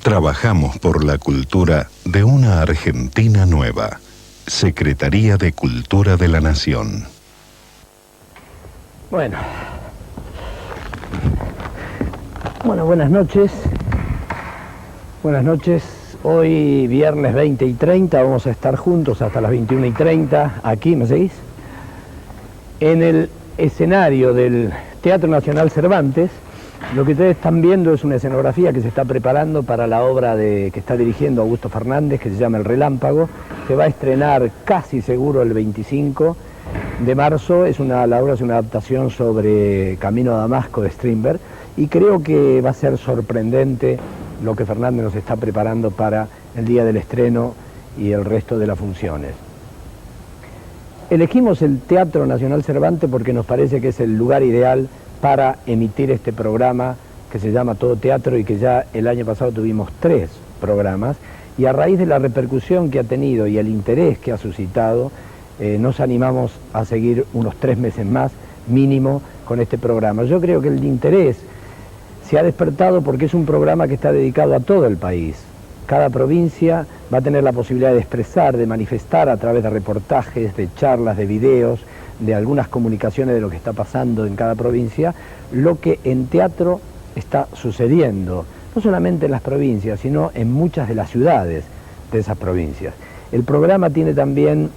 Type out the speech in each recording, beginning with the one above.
Trabajamos por la cultura de una Argentina nueva. Secretaría de Cultura de la Nación. Bueno, buenas noches. Buenas noches. Hoy, viernes 20 y 30, vamos a estar juntos hasta las 21 y 30, aquí, ¿me seguís? En el escenario del Teatro Nacional Cervantes. Lo que ustedes están viendo es una escenografía que se está preparando para la obra que está dirigiendo Augusto Fernández, que se llama El Relámpago. Se va a estrenar casi seguro el 25 de marzo. La obra es una adaptación sobre Camino a Damasco de Strindberg, y creo que va a ser sorprendente lo que Fernández nos está preparando para el día del estreno y el resto de las funciones. Elegimos el Teatro Nacional Cervantes porque nos parece que es el lugar ideal para emitir este programa que se llama Todo Teatro, y que ya el año pasado tuvimos 3 programas, y a raíz de la repercusión que ha tenido y el interés que ha suscitado, nos animamos a seguir unos 3 meses más mínimo con este programa. Yo creo que el interés se ha despertado porque es un programa que está dedicado a todo el país. Cada provincia va a tener la posibilidad de expresar, de manifestar a través de reportajes, de charlas, de videos, de algunas comunicaciones de lo que está pasando en cada provincia, lo que en teatro está sucediendo, no solamente en las provincias, sino en muchas de las ciudades de esas provincias. El programa tiene también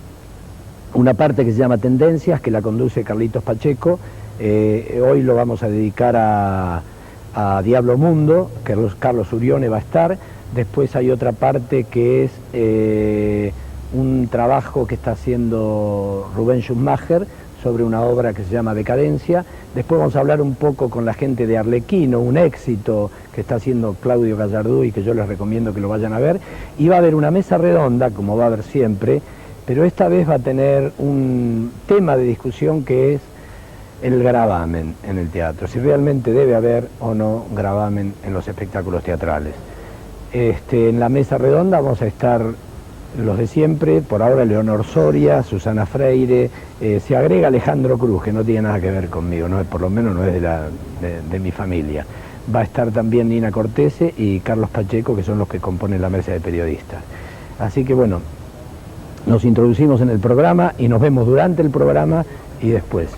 una parte que se llama Tendencias, que la conduce Carlitos Pacheco. Hoy lo vamos a dedicar a Diablo Mundo, que Carlos Urione va a estar. Después hay otra parte que es un trabajo que está haciendo Rubén Schumacher sobre una obra que se llama Decadencia. Después vamos a hablar un poco con la gente de Arlequino, un éxito que está haciendo Claudio Gallardú y que yo les recomiendo que lo vayan a ver. Y va a haber una mesa redonda, como va a haber siempre, pero esta vez va a tener un tema de discusión que es el gravamen en el teatro, si realmente debe haber o no gravamen en los espectáculos teatrales. En la mesa redonda vamos a estar los de siempre, por ahora Leonor Soria, Susana Freire, se agrega Alejandro Cruz, que no tiene nada que ver conmigo, no, por lo menos no es de mi familia. Va a estar también Nina Cortese y Carlos Pacheco, que son los que componen la mesa de periodistas. Así que bueno, nos introducimos en el programa y nos vemos durante el programa y después.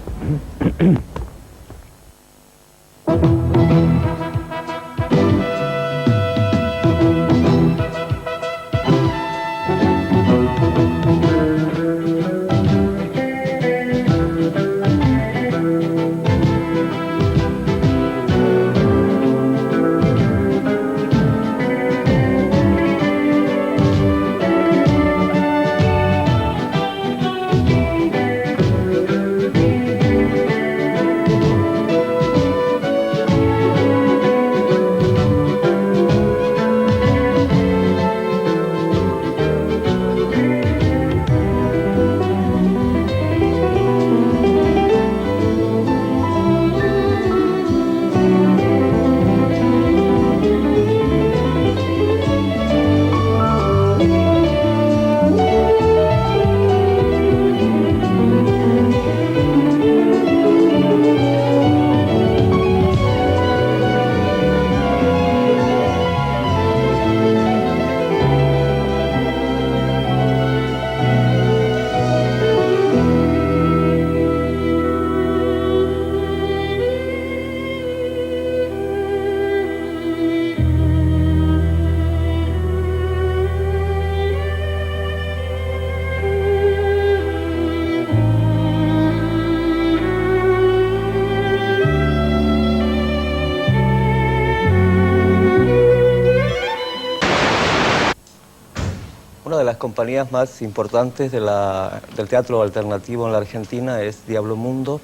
Compañías más importantes del teatro alternativo en la Argentina es Diablo Mundo.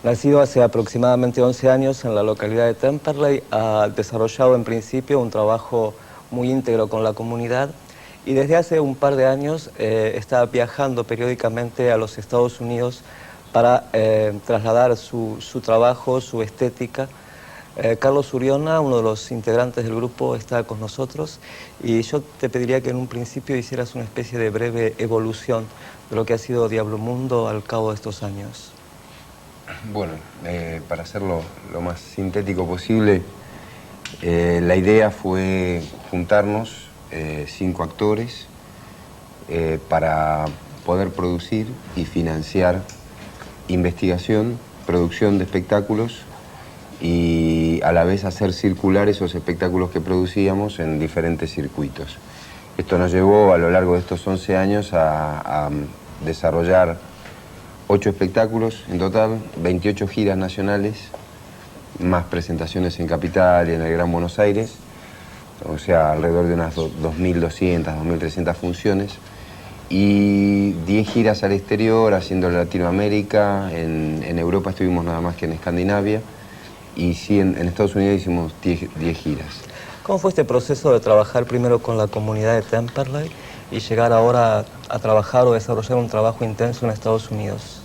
Nacido hace aproximadamente 11 años en la localidad de Temperley, ha desarrollado en principio un trabajo muy íntegro con la comunidad, y desde hace un par de años está viajando periódicamente a los Estados Unidos para trasladar su trabajo, su estética. Carlos Urione, uno de los integrantes del grupo, está con nosotros, y yo te pediría que en un principio hicieras una especie de breve evolución de lo que ha sido Diablo Mundo al cabo de estos años. Bueno, para hacerlo lo más sintético posible, La idea fue juntarnos 5 actores para poder producir y financiar investigación, producción de espectáculos y a la vez hacer circular esos espectáculos que producíamos en diferentes circuitos. Esto nos llevó a lo largo de estos 11 años a desarrollar 8 espectáculos en total, 28 giras nacionales, más presentaciones en Capital y en el Gran Buenos Aires, o sea, alrededor de unas 2.200, 2.300 funciones, y 10 giras al exterior, haciendo Latinoamérica, en Europa estuvimos nada más que en Escandinavia, y sí, en Estados Unidos hicimos 10 giras. ¿Cómo fue este proceso de trabajar primero con la comunidad de Temperley y llegar ahora a trabajar o desarrollar un trabajo intenso en Estados Unidos?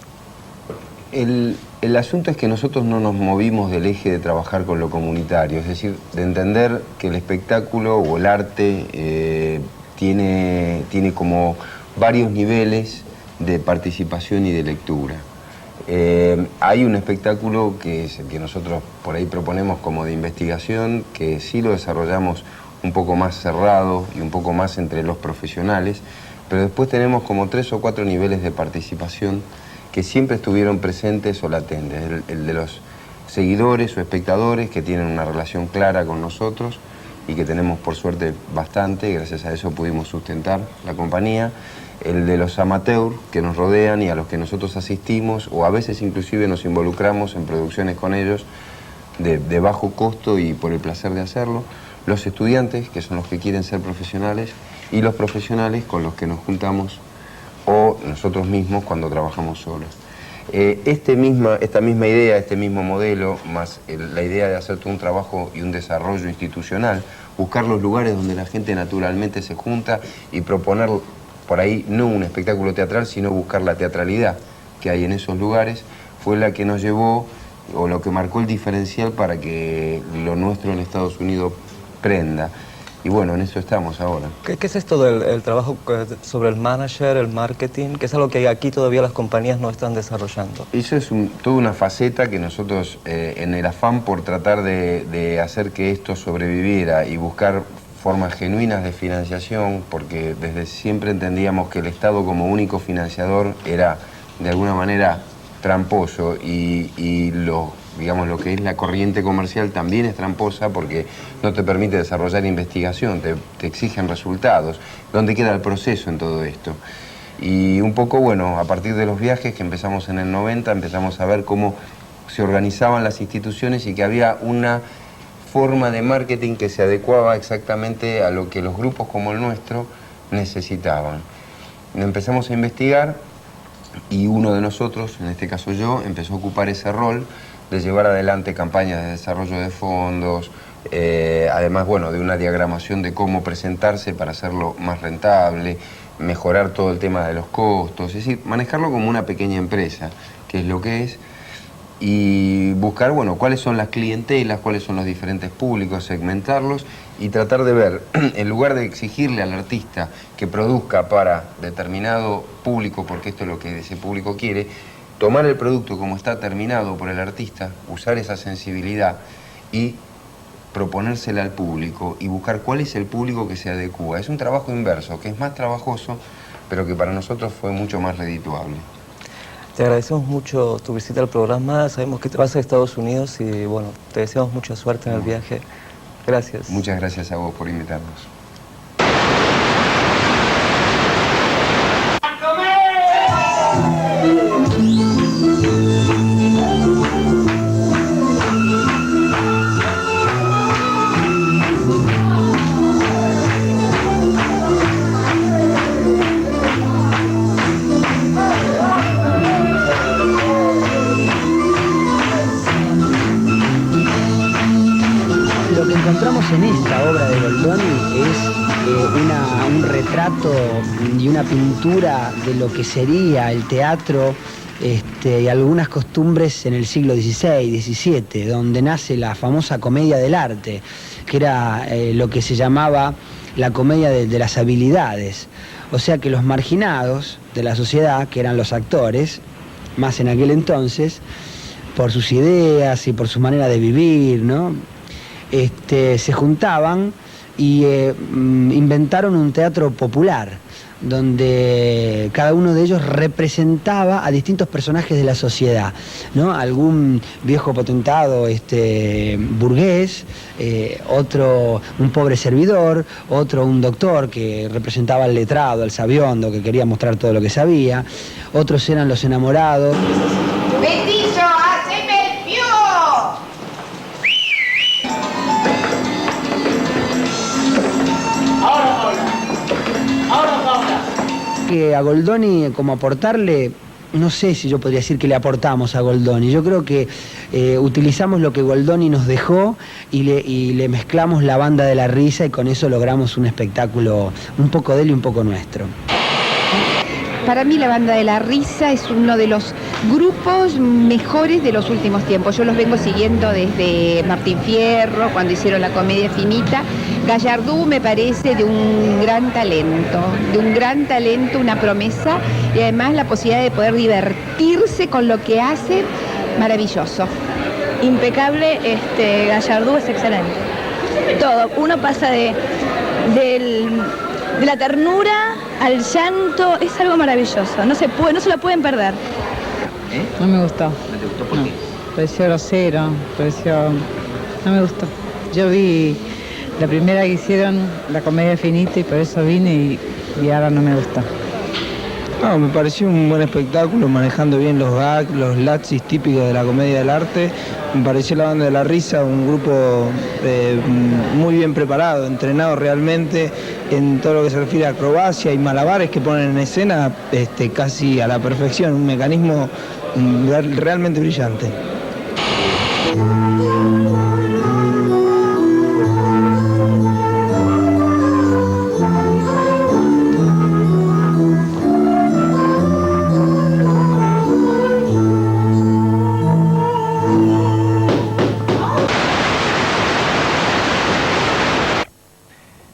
El asunto es que nosotros no nos movimos del eje de trabajar con lo comunitario, es decir, de entender que el espectáculo o el arte tiene como varios niveles de participación y de lectura. Hay un espectáculo que es el que nosotros por ahí proponemos como de investigación, que sí lo desarrollamos un poco más cerrado y un poco más entre los profesionales, pero después tenemos como 3 o 4 niveles de participación que siempre estuvieron presentes o latentes. El de los seguidores o espectadores que tienen una relación clara con nosotros y que tenemos por suerte bastante, gracias a eso pudimos sustentar la compañía. El de los amateurs que nos rodean y a los que nosotros asistimos o a veces inclusive nos involucramos en producciones con ellos de bajo costo y por el placer de hacerlo. Los estudiantes, que son los que quieren ser profesionales, y los profesionales con los que nos juntamos o nosotros mismos cuando trabajamos solos. Esta misma idea, este mismo modelo, más la idea de hacer todo un trabajo y un desarrollo institucional, buscar los lugares donde la gente naturalmente se junta y proponer por ahí no un espectáculo teatral, sino buscar la teatralidad que hay en esos lugares, fue la que nos llevó o lo que marcó el diferencial para que lo nuestro en Estados Unidos prenda. Y bueno, en eso estamos ahora. ¿Qué es esto del trabajo sobre el manager, el marketing? Que es algo que aquí todavía las compañías no están desarrollando. Eso es toda una faceta que nosotros, en el afán por tratar de hacer que esto sobreviviera y buscar formas genuinas de financiación, porque desde siempre entendíamos que el Estado como único financiador era de alguna manera tramposo y digamos, lo que es la corriente comercial también es tramposa porque no te permite desarrollar investigación, te exigen resultados. ¿Dónde queda el proceso en todo esto? Y un poco, bueno, a partir de los viajes que empezamos en el 90, empezamos a ver cómo se organizaban las instituciones y que había una forma de marketing que se adecuaba exactamente a lo que los grupos como el nuestro necesitaban. Empezamos a investigar y uno de nosotros, en este caso yo, empezó a ocupar ese rol de llevar adelante campañas de desarrollo de fondos, además, bueno, de una diagramación de cómo presentarse para hacerlo más rentable, mejorar todo el tema de los costos, es decir, manejarlo como una pequeña empresa, que es lo que es, y buscar, bueno, cuáles son las clientelas, cuáles son los diferentes públicos, segmentarlos y tratar de ver, en lugar de exigirle al artista que produzca para determinado público, porque esto es lo que ese público quiere, tomar el producto como está terminado por el artista, usar esa sensibilidad y proponérsela al público y buscar cuál es el público que se adecúa. Es un trabajo inverso, que es más trabajoso, pero que para nosotros fue mucho más redituable. Te agradecemos mucho tu visita al programa, sabemos que te vas a Estados Unidos y bueno, te deseamos mucha suerte en el viaje. Gracias. Muchas gracias a vos por invitarnos. En esta obra de Goldoni es un retrato y una pintura de lo que sería el teatro y algunas costumbres en el siglo XVI, XVII, donde nace la famosa comedia del arte, que era lo que se llamaba la comedia de las habilidades. O sea que los marginados de la sociedad, que eran los actores, más en aquel entonces, por sus ideas y por su manera de vivir, ¿no? se juntaban y inventaron un teatro popular, donde cada uno de ellos representaba a distintos personajes de la sociedad, ¿no? Algún viejo potentado burgués, otro un pobre servidor, otro un doctor que representaba al letrado, al sabiondo, que quería mostrar todo lo que sabía, otros eran los enamorados. ¡Petizo, haceme el pío! Que a Goldoni, como aportarle, no sé si yo podría decir que le aportamos a Goldoni. Yo creo que utilizamos lo que Goldoni nos dejó y le mezclamos la banda de la risa y con eso logramos un espectáculo un poco de él y un poco nuestro. Para mí la banda de la risa es uno de los grupos mejores de los últimos tiempos. Yo los vengo siguiendo desde Martín Fierro, cuando hicieron la Comedia Finita. Gallardú me parece de un gran talento, una promesa y además la posibilidad de poder divertirse con lo que hace, maravilloso. Impecable, Gallardú es excelente. Todo, uno pasa de la ternura al llanto, es algo maravilloso, no se lo pueden perder. No me gustó. ¿No te gustó por qué? Pareció grosero, no me gustó. Yo vi la primera que hicieron, la Comedia Finita, y por eso vine y ahora no me gusta. No, me pareció un buen espectáculo, manejando bien los gags, los lapsis típicos de la comedia del arte. Me pareció la banda de la risa un grupo muy bien preparado, entrenado realmente en todo lo que se refiere a acrobacia y malabares que ponen en escena casi a la perfección, un mecanismo realmente brillante.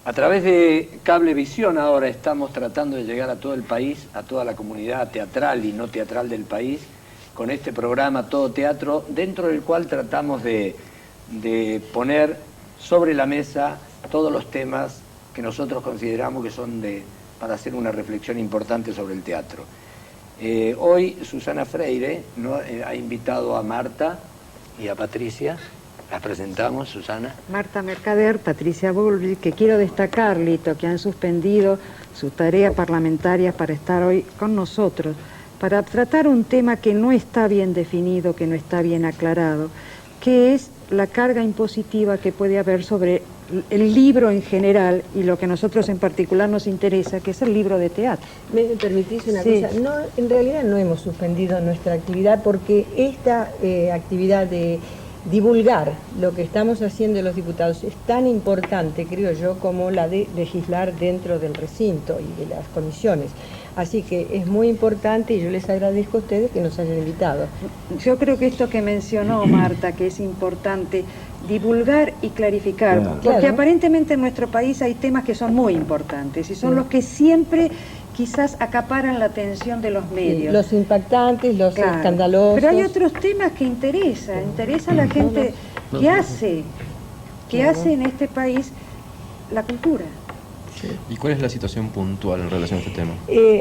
A través de Cablevisión ahora estamos tratando de llegar a todo el país, a toda la comunidad teatral y no teatral del país, con este programa Todo Teatro, dentro del cual tratamos de poner sobre la mesa todos los temas que nosotros consideramos que son para hacer una reflexión importante sobre el teatro. Hoy Susana Freire ha invitado a Marta y a Patricia. Las presentamos, Susana. Marta Mercader, Patricia Bullrich, que quiero destacar, Lito, que han suspendido sus tareas parlamentarias para estar hoy con nosotros, para tratar un tema que no está bien definido, que no está bien aclarado, que es la carga impositiva que puede haber sobre el libro en general y lo que a nosotros en particular nos interesa, que es el libro de teatro. ¿Me permitís una Sí. cosa? No, en realidad no hemos suspendido nuestra actividad porque esta actividad de divulgar lo que estamos haciendo los diputados es tan importante, creo yo, como la de legislar dentro del recinto y de las comisiones. Así que es muy importante y yo les agradezco a ustedes que nos hayan invitado. Yo creo que esto que mencionó Marta, que es importante, divulgar y clarificar, porque Claro. aparentemente en nuestro país hay temas que son muy importantes y son los que siempre quizás acaparan la atención de los medios. Los impactantes, los Claro. escandalosos. Pero hay otros temas que interesa a la gente que hace en este país la cultura. ¿Y cuál es la situación puntual en relación a este tema?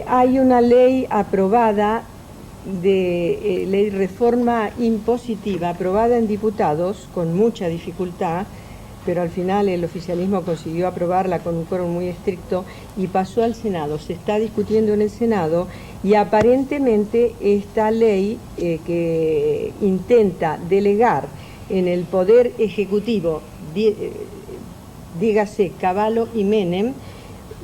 Hay una ley aprobada de ley reforma impositiva, aprobada en diputados con mucha dificultad, pero al final el oficialismo consiguió aprobarla con un quórum muy estricto y pasó al Senado. Se está discutiendo en el Senado y aparentemente esta ley que intenta delegar en el Poder Ejecutivo, dígase Cavallo y Menem,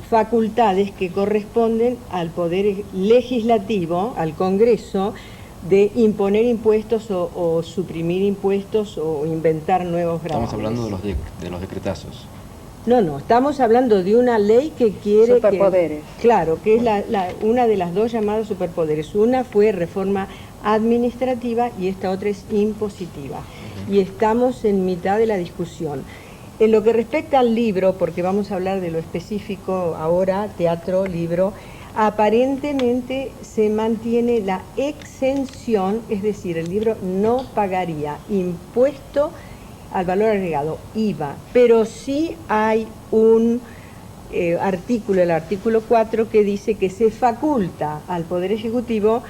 facultades que corresponden al Poder Legislativo, al Congreso, de imponer impuestos o suprimir impuestos o inventar nuevos gravámenes. Estamos hablando de los decretazos. No, estamos hablando de una ley que quiere... Superpoderes. Claro, que es una de las dos llamadas superpoderes. Una fue reforma administrativa y esta otra es impositiva. Y estamos en mitad de la discusión. En lo que respecta al libro, porque vamos a hablar de lo específico ahora, teatro, libro, aparentemente se mantiene la exención, es decir, el libro no pagaría impuesto al valor agregado, IVA, pero sí hay un artículo, el artículo 4, que dice que se faculta al Poder Ejecutivo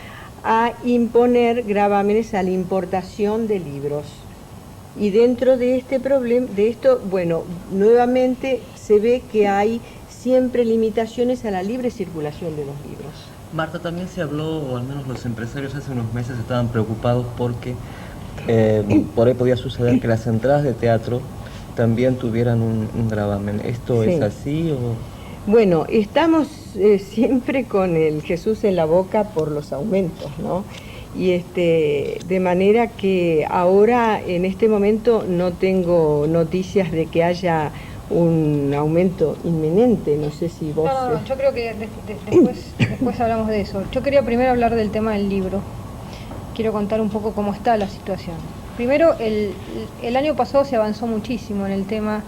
a imponer gravámenes a la importación de libros. Y dentro de este problema, de esto, bueno, nuevamente se ve que hay siempre limitaciones a la libre circulación de los libros. Marta, también se habló, o al menos los empresarios hace unos meses estaban preocupados porque por ahí podía suceder que las entradas de teatro también tuvieran un gravamen. ¿Esto es así o...? Bueno, estamos siempre con el Jesús en la boca por los aumentos, ¿no? Y de manera que ahora, en este momento, no tengo noticias de que haya un aumento inminente. No sé si vos... No, yo creo que después hablamos de eso. Yo quería primero hablar del tema del libro. Quiero contar un poco cómo está la situación. Primero, el año pasado se avanzó muchísimo en el tema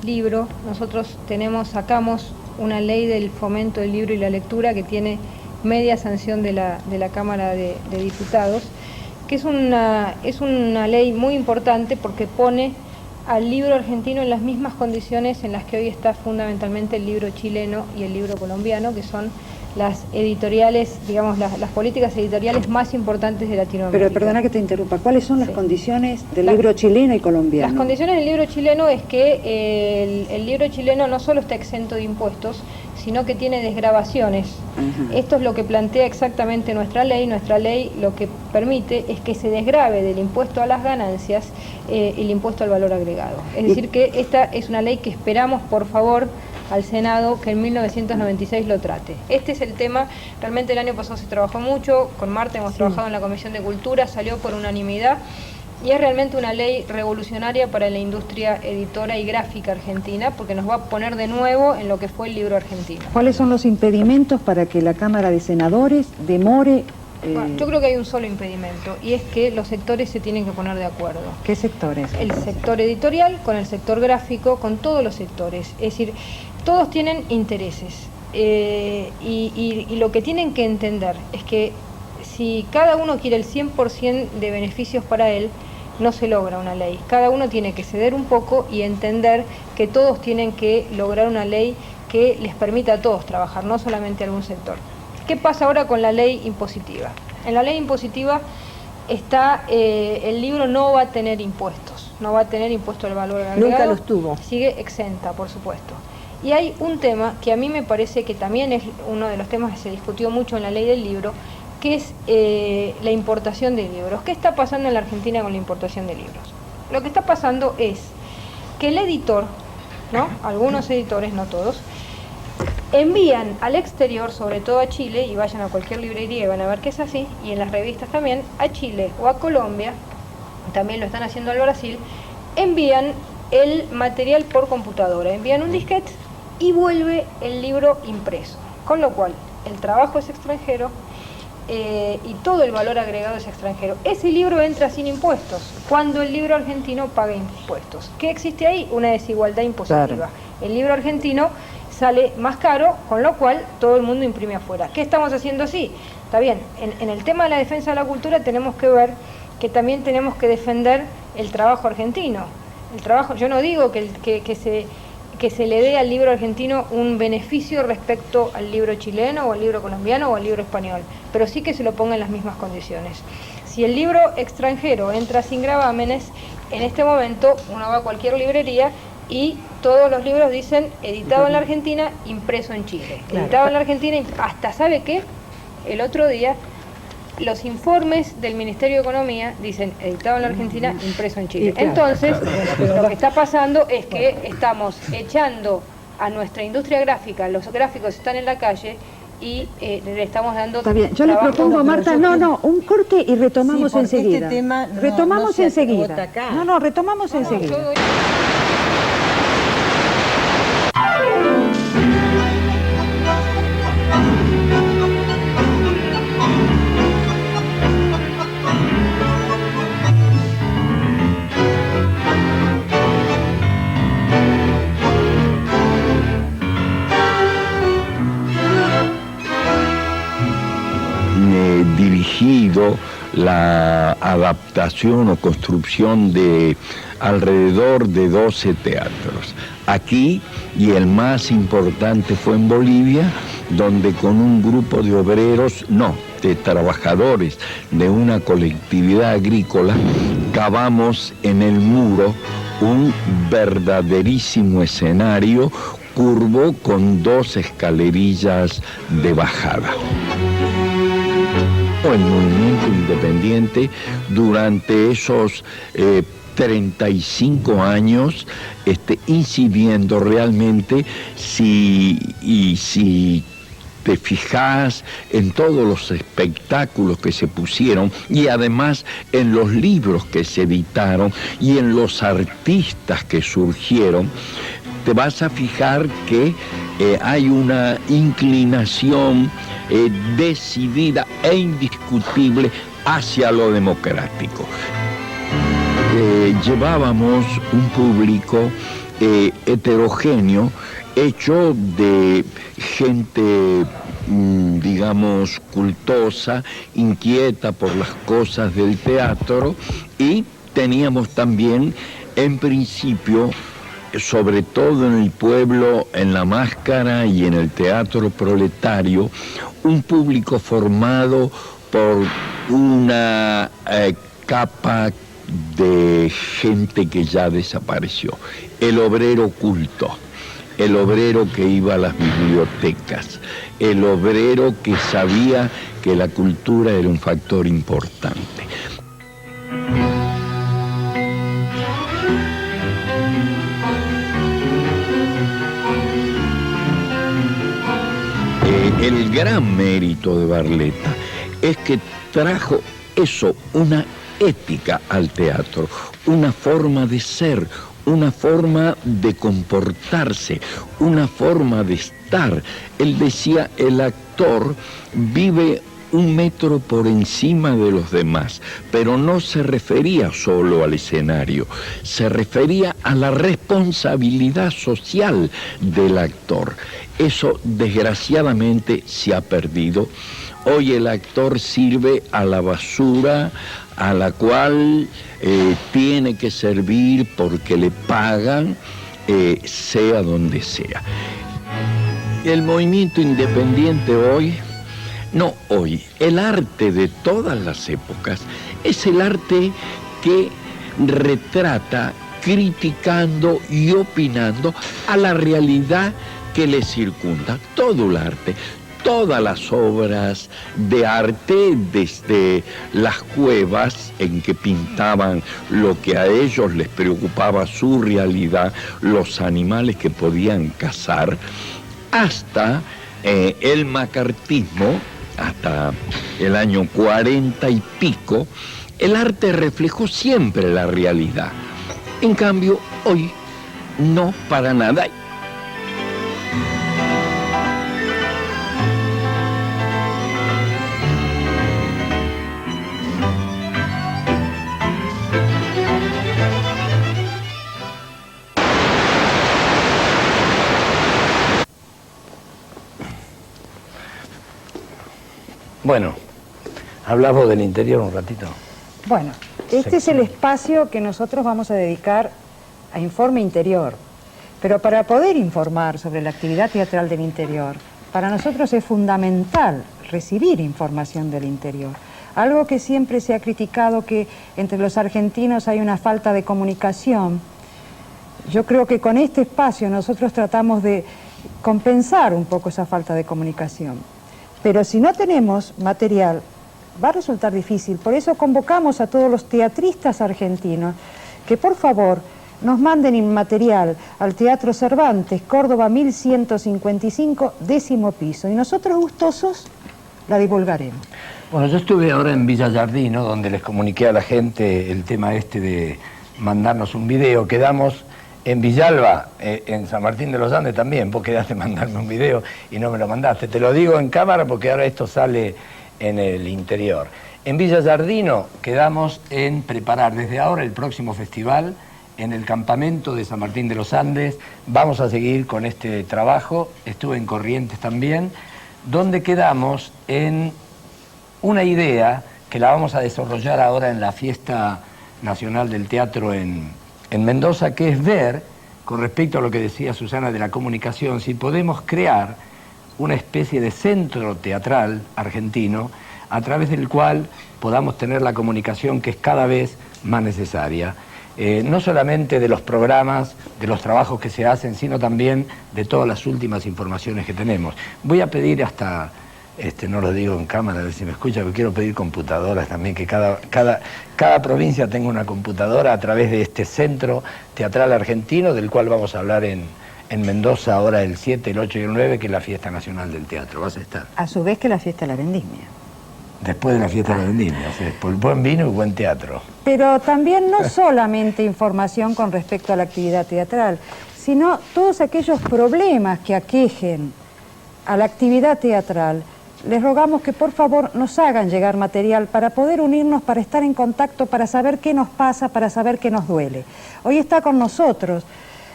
libro. Nosotros sacamos una ley del fomento del libro y la lectura que tiene media sanción de la Cámara de Diputados, que es una ley muy importante porque pone al libro argentino en las mismas condiciones en las que hoy está fundamentalmente el libro chileno y el libro colombiano, que son las editoriales, digamos, las políticas editoriales más importantes de Latinoamérica. Pero perdona que te interrumpa, ¿cuáles son las condiciones del libro chileno y colombiano? Las condiciones del libro chileno es que el libro chileno no solo está exento de impuestos, sino que tiene desgravaciones. Esto es lo que plantea exactamente nuestra ley. Nuestra ley lo que permite es que se desgrave del impuesto a las ganancias el impuesto al valor agregado. Es decir, que esta es una ley que esperamos, por favor, al Senado que en 1996 lo trate. Este es el tema. Realmente el año pasado se trabajó mucho, con Marta hemos trabajado en la Comisión de Cultura, salió por unanimidad y es realmente una ley revolucionaria para la industria editora y gráfica argentina, porque nos va a poner de nuevo en lo que fue el libro argentino. ¿Cuáles son los impedimentos para que la Cámara de Senadores demore? Bueno, yo creo que hay un solo impedimento, y es que los sectores se tienen que poner de acuerdo. ¿Qué sectores? El sector editorial con el sector gráfico, con todos los sectores. Es decir, todos tienen intereses y lo que tienen que entender es que si cada uno quiere el 100% de beneficios para él, no se logra una ley. Cada uno tiene que ceder un poco y entender que todos tienen que lograr una ley que les permita a todos trabajar, no solamente a algún sector. ¿Qué pasa ahora con la ley impositiva? En la ley impositiva está, el libro no va a tener impuestos, no va a tener impuesto al valor agregado. Nunca los tuvo. Sigue exenta, por supuesto. Y hay un tema que a mí me parece que también es uno de los temas que se discutió mucho en la ley del libro, que es la importación de libros. ¿Qué está pasando en la Argentina con la importación de libros? Lo que está pasando es que el editor, ¿no? Algunos editores, no todos, envían al exterior, sobre todo a Chile, y vayan a cualquier librería y van a ver que es así, y en las revistas también, a Chile o a Colombia, también lo están haciendo al Brasil, envían el material por computadora, envían un disquete y vuelve el libro impreso, con lo cual el trabajo es extranjero y todo el valor agregado es extranjero. Ese libro entra sin impuestos, cuando el libro argentino paga impuestos. ¿Qué existe ahí? Una desigualdad impositiva. Claro. El libro argentino sale más caro, con lo cual todo el mundo imprime afuera. ¿Qué estamos haciendo así? Está bien, en el tema de la defensa de la cultura tenemos que ver que también tenemos que defender el trabajo argentino. El trabajo, yo no digo que se le dé al libro argentino un beneficio respecto al libro chileno o al libro colombiano o al libro español, pero sí que se lo ponga en las mismas condiciones. Si el libro extranjero entra sin gravámenes, en este momento uno va a cualquier librería y todos los libros dicen editado en la Argentina, impreso en Chile. Claro. Editado en la Argentina, hasta, ¿sabe qué? El otro día los informes del Ministerio de Economía dicen editado en la Argentina, impreso en Chile. Claro, entonces, lo que está pasando es que estamos echando a nuestra industria gráfica, los gráficos están en la calle y le estamos dando... Está bien, yo le propongo, Marta, un corte y retomamos enseguida. Este tema retomamos enseguida. Retomamos enseguida. Dirigido la adaptación o construcción de alrededor de 12 teatros. Aquí, y el más importante fue en Bolivia, donde con un grupo de obreros, de trabajadores de una colectividad agrícola, cavamos en el muro un verdaderísimo escenario curvo con 2 escalerillas de bajada. El movimiento independiente durante esos 35 años, incidiendo realmente, si te fijas en todos los espectáculos que se pusieron y además en los libros que se editaron y en los artistas que surgieron, te vas a fijar que hay una inclinación decidida e indiscutible hacia lo democrático. Llevábamos un público heterogéneo, hecho de gente, digamos, cultosa, inquieta por las cosas del teatro, y teníamos también, en principio, sobre todo en el pueblo, en La Máscara y en el Teatro Proletario, un público formado por una capa de gente que ya desapareció. El obrero culto, el obrero que iba a las bibliotecas, el obrero que sabía que la cultura era un factor importante. El gran mérito de Barletta es que trajo eso, una ética al teatro, una forma de ser, una forma de comportarse, una forma de estar. Él decía, el actor vive 1 metro por encima de los demás, pero no se refería solo al escenario, se refería a la responsabilidad social del actor. Eso desgraciadamente se ha perdido. Hoy el actor sirve a la basura a la cual tiene que servir porque le pagan, sea donde sea. El movimiento independiente hoy, el arte de todas las épocas es el arte que retrata, criticando y opinando a la realidad que le circunda. Todo el arte, todas las obras de arte, desde las cuevas en que pintaban lo que a ellos les preocupaba, su realidad, los animales que podían cazar, hasta el macartismo, hasta el año 40 y pico, el arte reflejó siempre la realidad. En cambio, hoy no para nada. Bueno, hablamos del interior un ratito. Bueno, este es el espacio que nosotros vamos a dedicar a Informe Interior. Pero para poder informar sobre la actividad teatral del interior, para nosotros es fundamental recibir información del interior. Algo que siempre se ha criticado, que entre los argentinos hay una falta de comunicación. Yo creo que con este espacio nosotros tratamos de compensar un poco esa falta de comunicación. Pero si no tenemos material, va a resultar difícil. Por eso convocamos a todos los teatristas argentinos que por favor nos manden material al Teatro Cervantes, Córdoba 1155, 10º piso. Y nosotros gustosos la divulgaremos. Bueno, yo estuve ahora en Villa Giardino, donde les comuniqué a la gente el tema de mandarnos un video. Quedamos en Villalba, en San Martín de los Andes también. Vos quedaste mandarme un video y no me lo mandaste. Te lo digo en cámara porque ahora esto sale en el interior. En Villa Giardino quedamos en preparar desde ahora el próximo festival en el campamento de San Martín de los Andes. Vamos a seguir con este trabajo. Estuve en Corrientes también, donde quedamos en una idea que la vamos a desarrollar ahora en la Fiesta Nacional del Teatro en Mendoza, que es ver, con respecto a lo que decía Susana de la comunicación, si podemos crear una especie de centro teatral argentino a través del cual podamos tener la comunicación que es cada vez más necesaria. No solamente de los programas, de los trabajos que se hacen, sino también de todas las últimas informaciones que tenemos. Voy a pedir hasta, no lo digo en cámara, a ver si me escucha, pero quiero pedir computadoras también, que cada provincia tenga una computadora a través de este centro teatral argentino, del cual vamos a hablar en Mendoza ahora el 7, el 8 y el 9, que es la Fiesta Nacional del Teatro. ¿Vas a estar? A su vez que la fiesta de la vendimia. Después de la Fiesta de la Vendimia, o sea, por buen vino y buen teatro. Pero también no solamente información con respecto a la actividad teatral, sino todos aquellos problemas que aquejen a la actividad teatral. Les rogamos que por favor nos hagan llegar material para poder unirnos, para estar en contacto, para saber qué nos pasa, para saber qué nos duele. Hoy está con nosotros...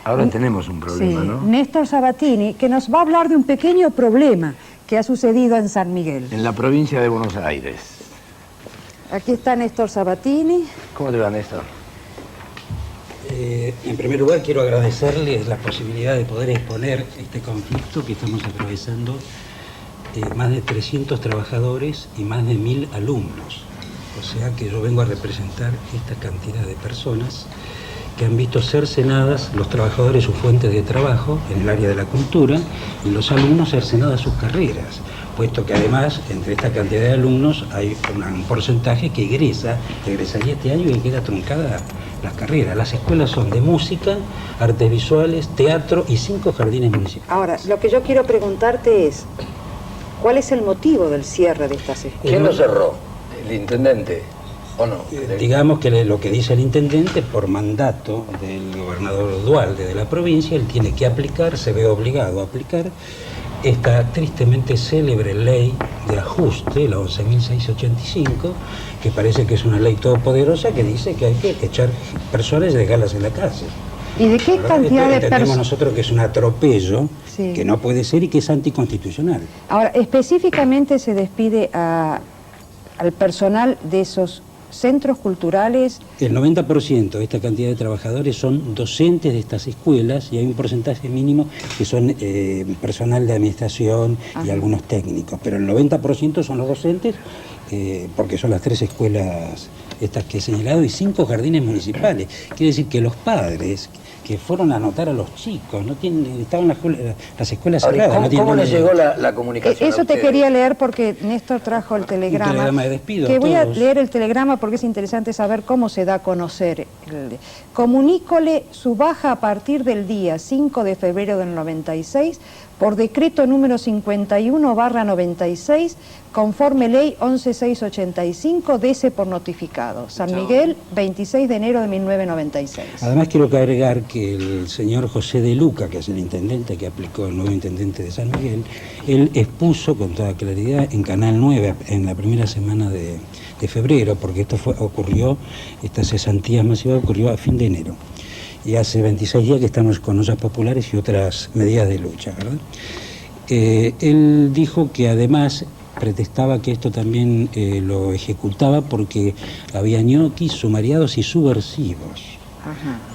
Ahora tenemos un problema, sí, ¿no? Néstor Sabatini, que nos va a hablar de un pequeño problema que ha sucedido en San Miguel. En la provincia de Buenos Aires. Aquí está Néstor Sabatini. ¿Cómo te va, Néstor? En primer lugar, quiero agradecerles la posibilidad de poder exponer este conflicto que estamos atravesando más de 300 trabajadores y más de 1000 alumnos. O sea que yo vengo a representar esta cantidad de personas que han visto cercenadas los trabajadores sus fuentes de trabajo en el área de la cultura y los alumnos cercenadas sus carreras, puesto que además entre esta cantidad de alumnos hay un porcentaje que egresaría este año y queda truncada las carreras. Las escuelas son de música, artes visuales, teatro y 5 jardines municipales. Ahora, lo que yo quiero preguntarte es, ¿cuál es el motivo del cierre de estas escuelas? ¿Quién lo cerró? ¿El intendente? ¿O no? Digamos que lo que dice el intendente, por mandato del gobernador Duhalde de la provincia, él tiene que aplicar, se ve obligado a aplicar esta tristemente célebre ley de ajuste, la 11.685, que parece que es una ley todopoderosa que dice que hay que echar personas y dejarlas en la cárcel. ¿Y de qué cantidad de Entendemos personas? nosotros que es un atropello, Sí. que no puede ser y que es anticonstitucional. Ahora, específicamente se despide al personal de esos centros culturales. El 90% de esta cantidad de trabajadores son docentes de estas escuelas y hay un porcentaje mínimo que son personal de administración y algunos técnicos, pero el 90% son los docentes porque son las 3 escuelas estas que he señalado y 5 jardines municipales. Quiere decir que los padres que fueron a anotar a los chicos, estaban las escuelas cerradas. ¿Cómo les llegó la comunicación? Eso te quería leer porque Néstor trajo el telegrama. Un telegrama de despido que a voy a todos. leer el telegrama porque es interesante saber cómo se da a conocer. Comunícole su baja a partir del día 5 de febrero del 96 por decreto número 51/96, conforme ley 11.685, dese por notificado. San Miguel, 26 de enero de 1996. Además quiero agregar que el señor José de Luca, que es el intendente que aplicó, el nuevo intendente de San Miguel, él expuso con toda claridad en Canal 9 en la primera semana de febrero, porque esta cesantía masiva ocurrió a fin de enero. Y hace 26 días que estamos con ollas populares y otras medidas de lucha, ¿verdad? Él dijo que además pretextaba que esto también lo ejecutaba porque había ñoquis, sumariados y subversivos.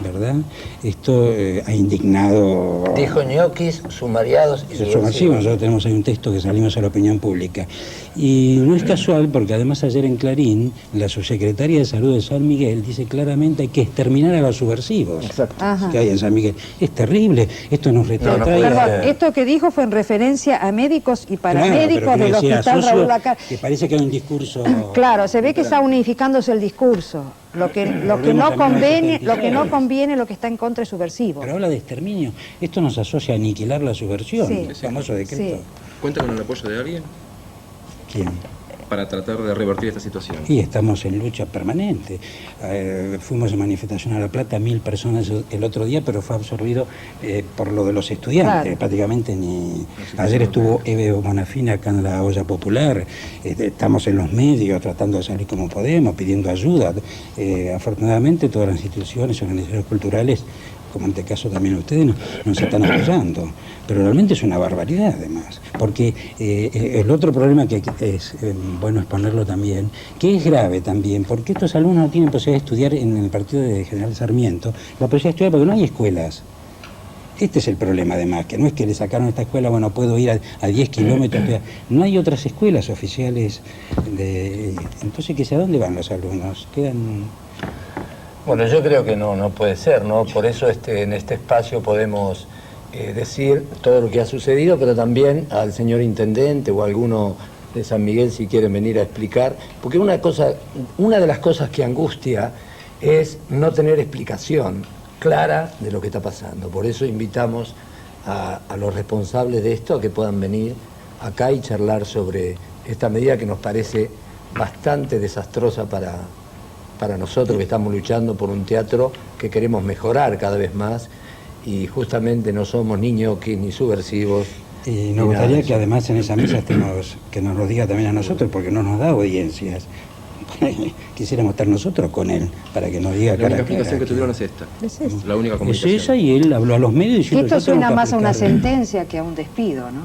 ¿Verdad? Esto ha indignado... Dijo ñoquis, sumariados y subversivos. Nosotros tenemos ahí un texto que salimos a la opinión pública. Y no es casual porque además ayer en Clarín, la subsecretaria de Salud de San Miguel dice claramente hay que exterminar a los subversivos que hay en San Miguel. Es terrible, esto nos retrotrae... Perdón, esto que dijo fue en referencia a médicos y paramédicos del Hospital Raúl Lacar. Que parece que hay un discurso... Claro, se ve que está unificándose el discurso. Lo que no conviene, lo que está en contra es subversivo. Pero habla de exterminio. Esto nos asocia a aniquilar la subversión, Sí. el famoso decreto. Sí. ¿Cuenta con el apoyo de alguien ¿Quién? para tratar de revertir esta situación? Y estamos en lucha permanente. Fuimos en manifestación a La Plata, 1000 personas el otro día, pero fue absorbido por lo de los estudiantes. Claro. Prácticamente ni... Ayer estuvo Eve Bonafina acá en la olla popular. Estamos en los medios tratando de salir como podemos, pidiendo ayuda. Afortunadamente todas las instituciones y organizaciones culturales como en este caso también ustedes nos están apoyando. Pero realmente es una barbaridad además, porque el otro problema que es bueno exponerlo también, que es grave también, porque estos alumnos no tienen posibilidad de estudiar en el partido de General Sarmiento, la posibilidad de estudiar porque no hay escuelas. Este es el problema además, que no es que le sacaron esta escuela, bueno, puedo ir a 10 kilómetros, no hay otras escuelas oficiales, entonces ¿qué sé a dónde van los alumnos? Quedan... Bueno, yo creo que no puede ser, ¿no? Por eso en este espacio podemos decir todo lo que ha sucedido, pero también al señor intendente o a alguno de San Miguel si quieren venir a explicar, porque una de las cosas que angustia es no tener explicación clara de lo que está pasando. Por eso invitamos a los responsables de esto a que puedan venir acá y charlar sobre esta medida que nos parece bastante desastrosa para nosotros que estamos luchando por un teatro que queremos mejorar cada vez más y justamente no somos ni ñoquis ni subversivos. Y nos gustaría que además en esa mesa que nos lo diga también a nosotros, porque no nos da audiencias. Quisiéramos estar nosotros con él para que nos diga la única explicación que tuvieron es esta. Es esa. La única comunicación. Es esa, y él habló a los medios diciendo que esto suena más a una sentencia que a un despido, ¿no?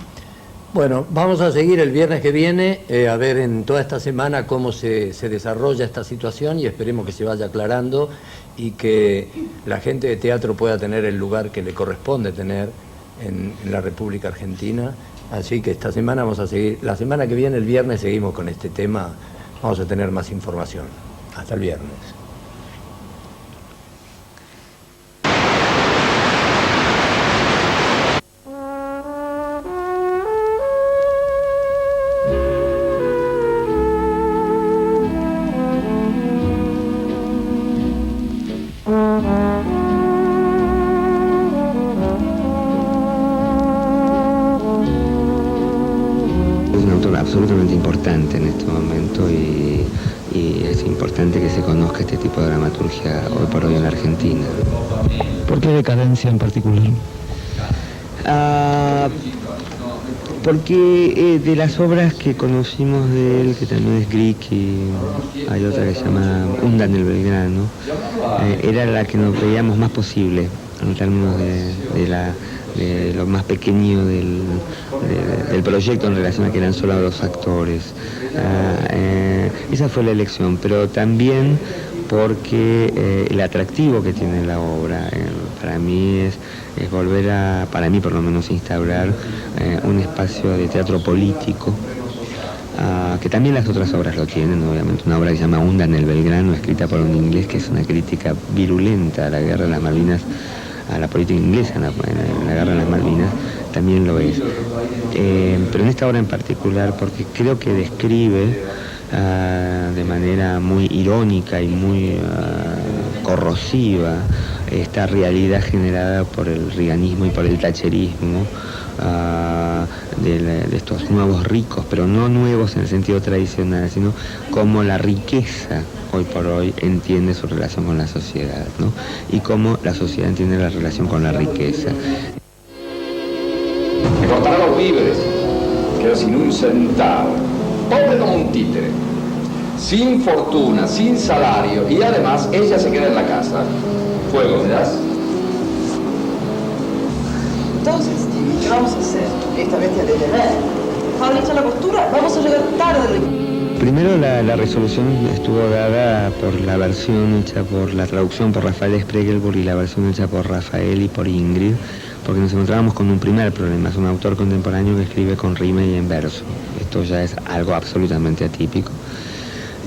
Bueno, vamos a seguir el viernes que viene, a ver en toda esta semana cómo se desarrolla esta situación y esperemos que se vaya aclarando y que la gente de teatro pueda tener el lugar que le corresponde tener en la República Argentina. Así que esta semana vamos a seguir, la semana que viene, el viernes, seguimos con este tema. Vamos a tener más información. Hasta el viernes. Es un autor absolutamente importante en este momento y es importante que se conozca este tipo de dramaturgia hoy por hoy en la Argentina. ¿Por qué Decadencia en particular? Porque de las obras que conocimos de él, que también es Grieg, y hay otra que se llama Hunda en el Belgrano, era la que nos veíamos más posible en términos de lo más pequeño del proyecto en relación a que eran solo los actores. Esa fue la elección, pero también porque el atractivo que tiene la obra para mí es volver a, para mí por lo menos, instaurar un espacio de teatro político, que también las otras obras lo tienen, obviamente. Una obra que se llama Hunda en el Belgrano, escrita por un inglés, que es una crítica virulenta a la guerra de las Malvinas, a la política inglesa en la guerra de las Malvinas, también lo es. Pero en esta obra en particular, porque creo que describe de manera muy irónica y muy corrosiva esta realidad generada por el reaganismo y por el thatcherismo, de estos nuevos ricos, pero no nuevos en el sentido tradicional, sino cómo la riqueza hoy por hoy entiende su relación con la sociedad, ¿no? Y cómo la sociedad entiende la relación con la riqueza. Me cortará los víveres, quedo sin un centavo, pobre como un títere, sin fortuna, sin salario, y además ella se queda en la casa. Fuego, ¿me das? Entonces, ¿qué vamos a hacer? Esta bestia de deber. ¿Está lista la postura? Vamos a llegar tarde. Primero la resolución estuvo dada por la versión hecha por la traducción por Rafael Spregelburg y la versión hecha por Rafael y por Ingrid, porque nos encontrábamos con un primer problema. Es un autor contemporáneo que escribe con rima y en verso. Esto ya es algo absolutamente atípico.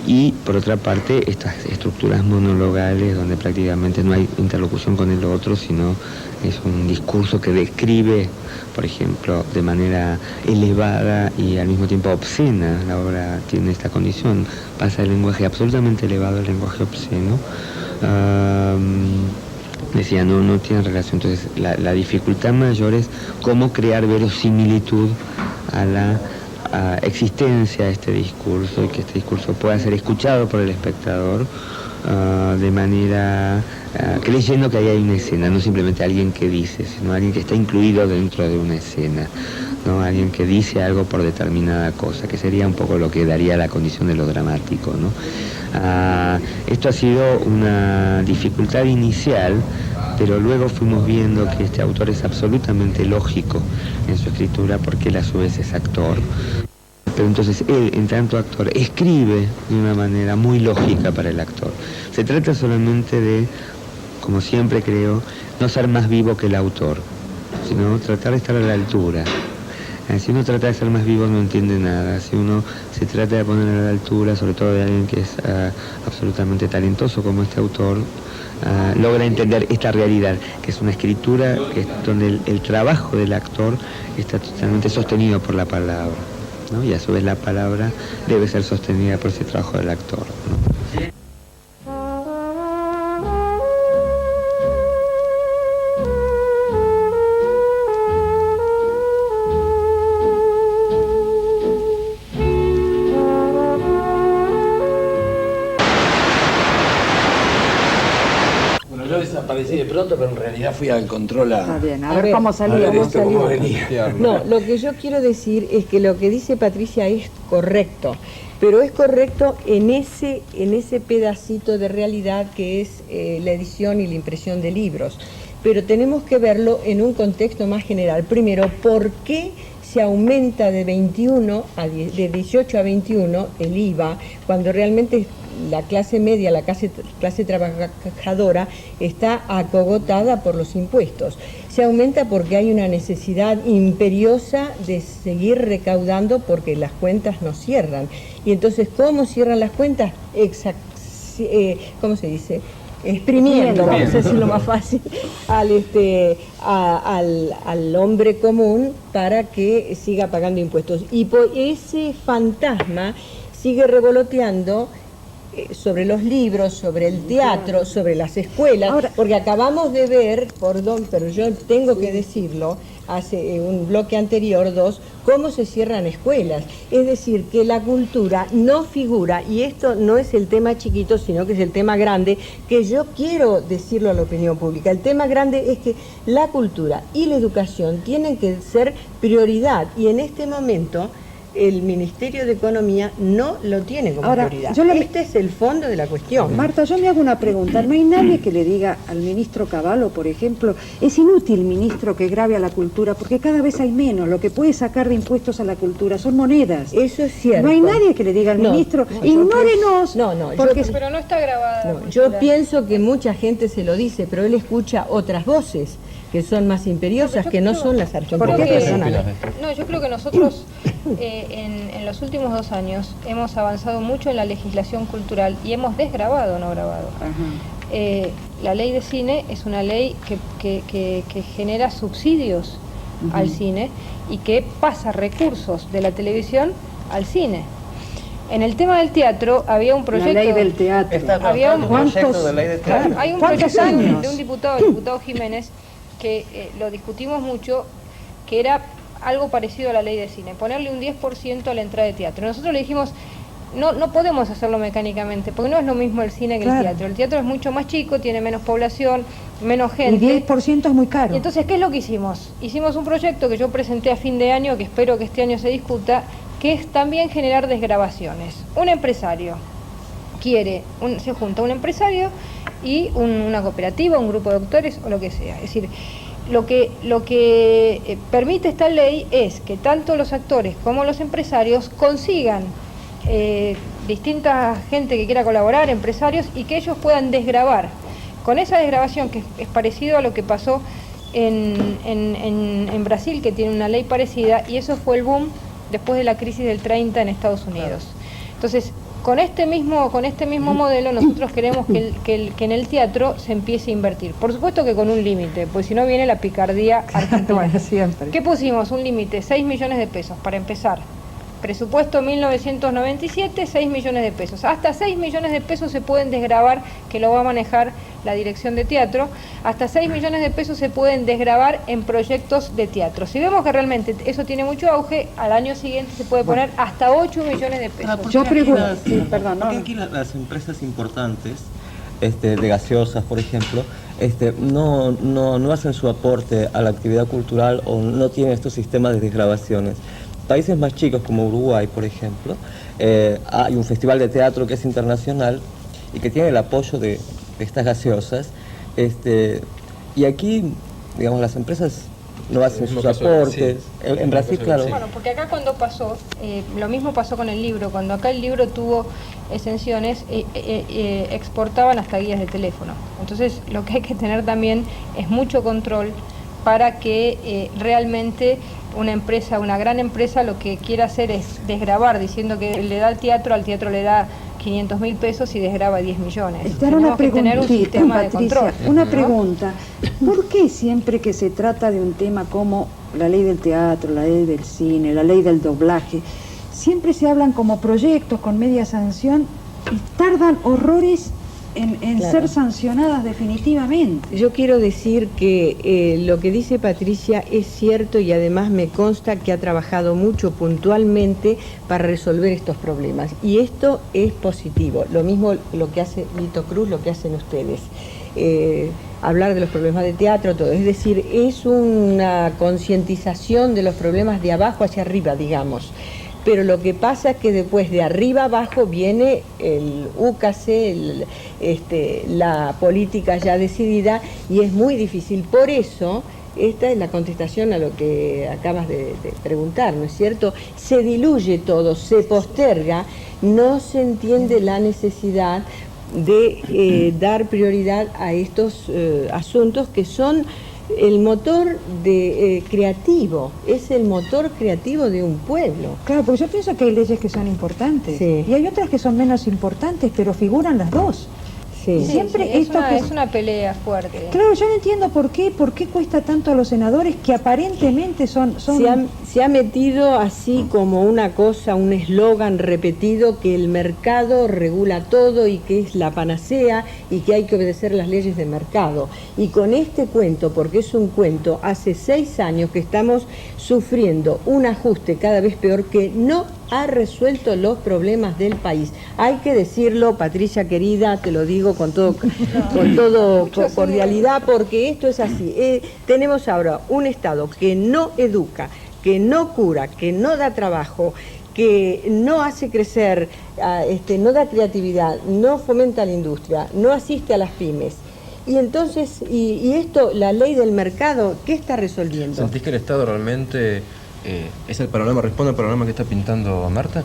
Y por otra parte, estas estructuras monologales donde prácticamente no hay interlocución con el otro, sino es un discurso que describe, por ejemplo, de manera elevada y al mismo tiempo obscena. La obra tiene esta condición, pasa del lenguaje absolutamente elevado al lenguaje obsceno. Decía, no tiene relación. Entonces la dificultad mayor es cómo crear verosimilitud a la existencia de este discurso, y que este discurso pueda ser escuchado por el espectador de manera creyendo que ahí hay una escena, no simplemente alguien que dice, sino alguien que está incluido dentro de una escena, ¿no? Alguien que dice algo por determinada cosa, que sería un poco lo que daría la condición de lo dramático, ¿no? Esto ha sido una dificultad inicial pero luego fuimos viendo que este autor es absolutamente lógico en su escritura porque él a su vez es actor. Pero entonces él, en tanto actor, escribe de una manera muy lógica para el actor. Se trata solamente de, como siempre creo, no ser más vivo que el autor, sino tratar de estar a la altura. Si uno trata de ser más vivo no entiende nada. Si uno se trata de poner a la altura, sobre todo de alguien que es absolutamente talentoso como este autor, logra entender esta realidad, que es una escritura que es donde el trabajo del actor está totalmente sostenido por la palabra, ¿no? Y a su vez la palabra debe ser sostenida por ese trabajo del actor, ¿no? Desaparecí de pronto, pero en realidad fui al control a... Está bien, a ver cómo salía. Cómo venía. No, lo que yo quiero decir es que lo que dice Patricia es correcto, pero es correcto en ese pedacito de realidad que es la edición y la impresión de libros. Pero tenemos que verlo en un contexto más general. Primero, ¿por qué se aumenta de 18 a 21 el IVA cuando realmente la clase media, la clase trabajadora está acogotada por los impuestos? Se aumenta porque hay una necesidad imperiosa de seguir recaudando porque las cuentas no cierran. Y entonces, ¿cómo cierran las cuentas? ¿Cómo se dice? Exprimiendo, vamos a decirlo más fácil, al hombre común para que siga pagando impuestos. Y por ese fantasma sigue revoloteando sobre los libros, sobre el teatro, sobre las escuelas. Ahora, porque acabamos de ver, perdón, pero yo tengo que decirlo, hace un bloque anterior, 2, cómo se cierran escuelas. Es decir, que la cultura no figura, y esto no es el tema chiquito, sino que es el tema grande, que yo quiero decirlo a la opinión pública. El tema grande es que la cultura y la educación tienen que ser prioridad, y en este momento el Ministerio de Economía no lo tiene como prioridad. Este es el fondo de la cuestión. Marta, yo me hago una pregunta. ¿No hay nadie que le diga al ministro Cavallo, por ejemplo, es inútil, ministro, que grave a la cultura, porque cada vez hay menos? Lo que puede sacar de impuestos a la cultura son monedas. Eso es cierto. No hay nadie que le diga al ministro, ignórenos. Pero no está grabada. Yo pienso que mucha gente se lo dice, pero él escucha otras voces que son más imperiosas, que no son las argentinas personales. No, yo creo que nosotros en los últimos 2 años hemos avanzado mucho en la legislación cultural y hemos desgrabado, no grabado. La ley de cine es una ley que genera subsidios al cine y que pasa recursos de la televisión al cine. En el tema del teatro había un proyecto... La ley del teatro. Había un proyecto de ley de teatro. Hay un proyecto de un diputado, el diputado Jiménez, que lo discutimos mucho, que era algo parecido a la ley de cine, ponerle un 10% a la entrada de teatro. Nosotros le dijimos, no podemos hacerlo mecánicamente, porque no es lo mismo el cine que el teatro. El teatro es mucho más chico, tiene menos población, menos gente. Y 10% es muy caro. Y entonces, ¿qué es lo que hicimos? Hicimos un proyecto que yo presenté a fin de año, que espero que este año se discuta, que es también generar desgravaciones. Un empresario se junta un empresario y una cooperativa, un grupo de doctores o lo que sea. Es decir, lo que permite esta ley es que tanto los actores como los empresarios consigan distinta gente que quiera colaborar, empresarios, y que ellos puedan desgravar. Con esa desgravación, que es parecido a lo que pasó en Brasil, que tiene una ley parecida, y eso fue el boom después de la crisis del 30 en Estados Unidos. Entonces, con este mismo modelo nosotros queremos que en el teatro se empiece a invertir. Por supuesto que con un límite, pues si no viene la picardía argentina. Siempre. ¿Qué pusimos? Un límite, 6 millones de pesos para empezar. Presupuesto 1997, 6 millones de pesos. Hasta 6 millones de pesos se pueden desgravar, que lo va a manejar la dirección de teatro. Hasta 6 millones de pesos se pueden desgravar en proyectos de teatro. Si vemos que realmente eso tiene mucho auge, al año siguiente se puede poner hasta 8 millones de pesos. Yo pregunto, ¿por qué aquí las empresas importantes, de gaseosas, por ejemplo, no hacen su aporte a la actividad cultural o no tienen estos sistemas de desgravaciones? Países más chicos como Uruguay, por ejemplo, hay un festival de teatro que es internacional y que tiene el apoyo de estas gaseosas, Y aquí, digamos, las empresas no hacen sus aportes. Sí. En Brasil, claro. Bueno, porque acá cuando pasó, lo mismo pasó con el libro. Cuando acá el libro tuvo exenciones, exportaban hasta guías de teléfono. Entonces, lo que hay que tener también es mucho control para que realmente una empresa, una gran empresa, lo que quiera hacer es desgravar, diciendo que le da al teatro le da 500.000 pesos y desgrava 10 millones. Tenemos que tener un sistema de control. Una pregunta, ¿por qué siempre que se trata de un tema como la ley del teatro, la ley del cine, la ley del doblaje, siempre se hablan como proyectos con media sanción y tardan horrores en ser sancionadas definitivamente? Yo quiero decir que lo que dice Patricia es cierto y además me consta que ha trabajado mucho puntualmente para resolver estos problemas. Y esto es positivo. Lo mismo lo que hace Lito Cruz, lo que hacen ustedes. Hablar de los problemas de teatro, todo. Es decir, es una concientización de los problemas de abajo hacia arriba, digamos. Pero lo que pasa es que después de arriba abajo viene el UCACE, la política ya decidida, y es muy difícil. Por eso, esta es la contestación a lo que acabas de preguntar, ¿no es cierto? Se diluye todo, se posterga, no se entiende la necesidad de dar prioridad a estos asuntos que son el motor creativo, es el motor creativo de un pueblo. Claro, porque yo pienso que hay leyes que son importantes, sí, y hay otras que son menos importantes, pero figuran las dos. Sí. Siempre es una pelea fuerte. Claro, yo no entiendo por qué cuesta tanto a los senadores que aparentemente son... Se ha metido así como una cosa, un eslogan repetido, que el mercado regula todo y que es la panacea y que hay que obedecer las leyes del mercado. Y con este cuento, porque es un cuento, hace 6 años que estamos sufriendo un ajuste cada vez peor que no ha resuelto los problemas del país. Hay que decirlo, Patricia querida, te lo digo con todo cordialidad, porque esto es así. Tenemos ahora un Estado que no educa, que no cura, que no da trabajo, que no hace crecer, no da creatividad, no fomenta la industria, no asiste a las pymes. Y entonces, y esto, la ley del mercado, ¿qué está resolviendo? ¿Sentís que el Estado realmente es el panorama, responde al panorama que está pintando Marta?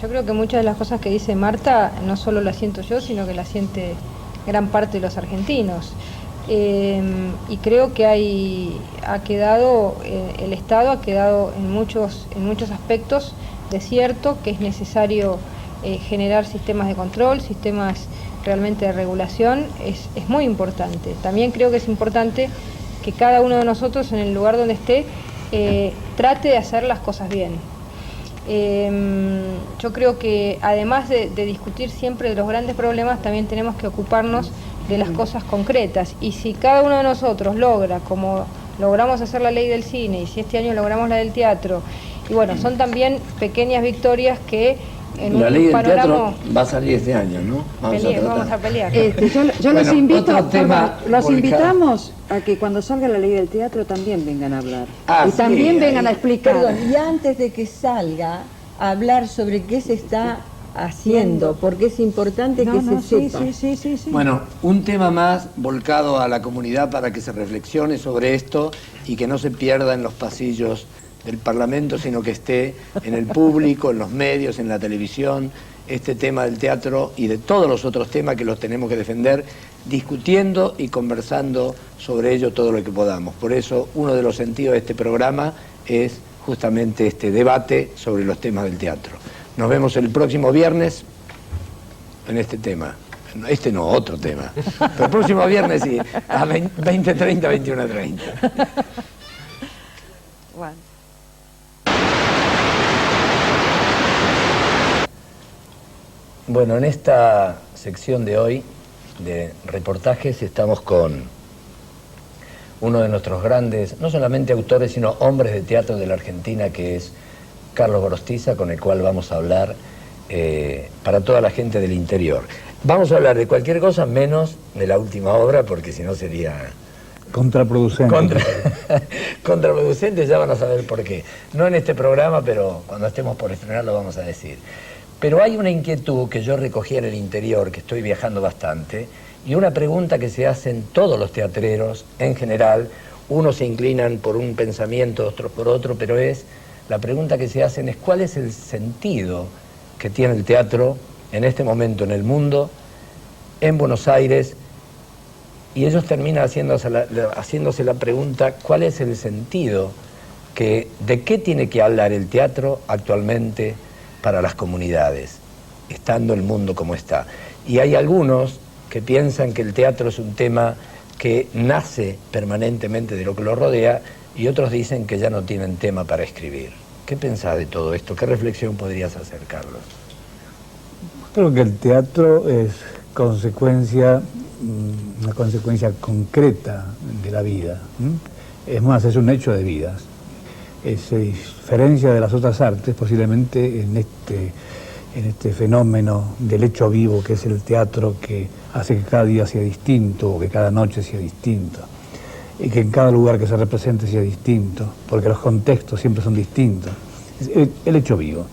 Yo creo que muchas de las cosas que dice Marta no solo las siento yo, sino que las siente gran parte de los argentinos. Y creo que el Estado ha quedado en muchos aspectos desierto, que es necesario generar sistemas de control, sistemas realmente de regulación, es muy importante. También creo que es importante que cada uno de nosotros, en el lugar donde esté, trate de hacer las cosas bien. Yo creo que además de discutir siempre de los grandes problemas, también tenemos que ocuparnos de las cosas concretas, y si cada uno de nosotros logra, como logramos hacer la ley del cine, y si este año logramos la del teatro, y bueno, son también pequeñas victorias que en la ley del panorama... teatro va a salir este año, ¿no? Vamos a pelear. Yo los invito, los invitamos a que cuando salga la ley del teatro también vengan a hablar. Y también vengan a explicar. Perdón, y antes de que salga, a hablar sobre qué se está haciendo, porque es importante que se sepa. Sí. Bueno, un tema más volcado a la comunidad para que se reflexione sobre esto y que no se pierda en los pasillos del Parlamento, sino que esté en el público, en los medios, en la televisión, este tema del teatro y de todos los otros temas que los tenemos que defender, discutiendo y conversando sobre ello todo lo que podamos. Por eso, uno de los sentidos de este programa es justamente este debate sobre los temas del teatro. Nos vemos el próximo viernes en este tema. Este no, otro tema. Pero el próximo viernes sí, a 20:30, 21:30. Bueno, en esta sección de hoy de reportajes estamos con uno de nuestros grandes, no solamente autores, sino hombres de teatro de la Argentina, que es Carlos Gorostiza, con el cual vamos a hablar para toda la gente del interior. Vamos a hablar de cualquier cosa menos de la última obra, porque si no sería... Contraproducente. Contraproducente, ya van a saber por qué. No en este programa, pero cuando estemos por estrenar lo vamos a decir. Pero hay una inquietud que yo recogí en el interior, que estoy viajando bastante, Y una pregunta que se hacen todos los teatreros en general, unos se inclinan por un pensamiento, otros por otro, pero la pregunta que se hacen es ¿cuál es el sentido que tiene el teatro en este momento en el mundo, en Buenos Aires? Y ellos terminan haciéndose la pregunta ¿cuál es el sentido de qué tiene que hablar el teatro actualmente para las comunidades, estando el mundo como está? Y hay algunos que piensan que el teatro es un tema que nace permanentemente de lo que lo rodea, y otros dicen que ya no tienen tema para escribir. ¿Qué pensás de todo esto? ¿Qué reflexión podrías hacer, Carlos? Creo que el teatro es una consecuencia concreta de la vida. Es más, es un hecho de vidas. Se diferencia de las otras artes posiblemente en este fenómeno del hecho vivo que es el teatro, que hace que cada día sea distinto o que cada noche sea distinto y que en cada lugar que se represente sea distinto, porque los contextos siempre son distintos. El hecho vivo.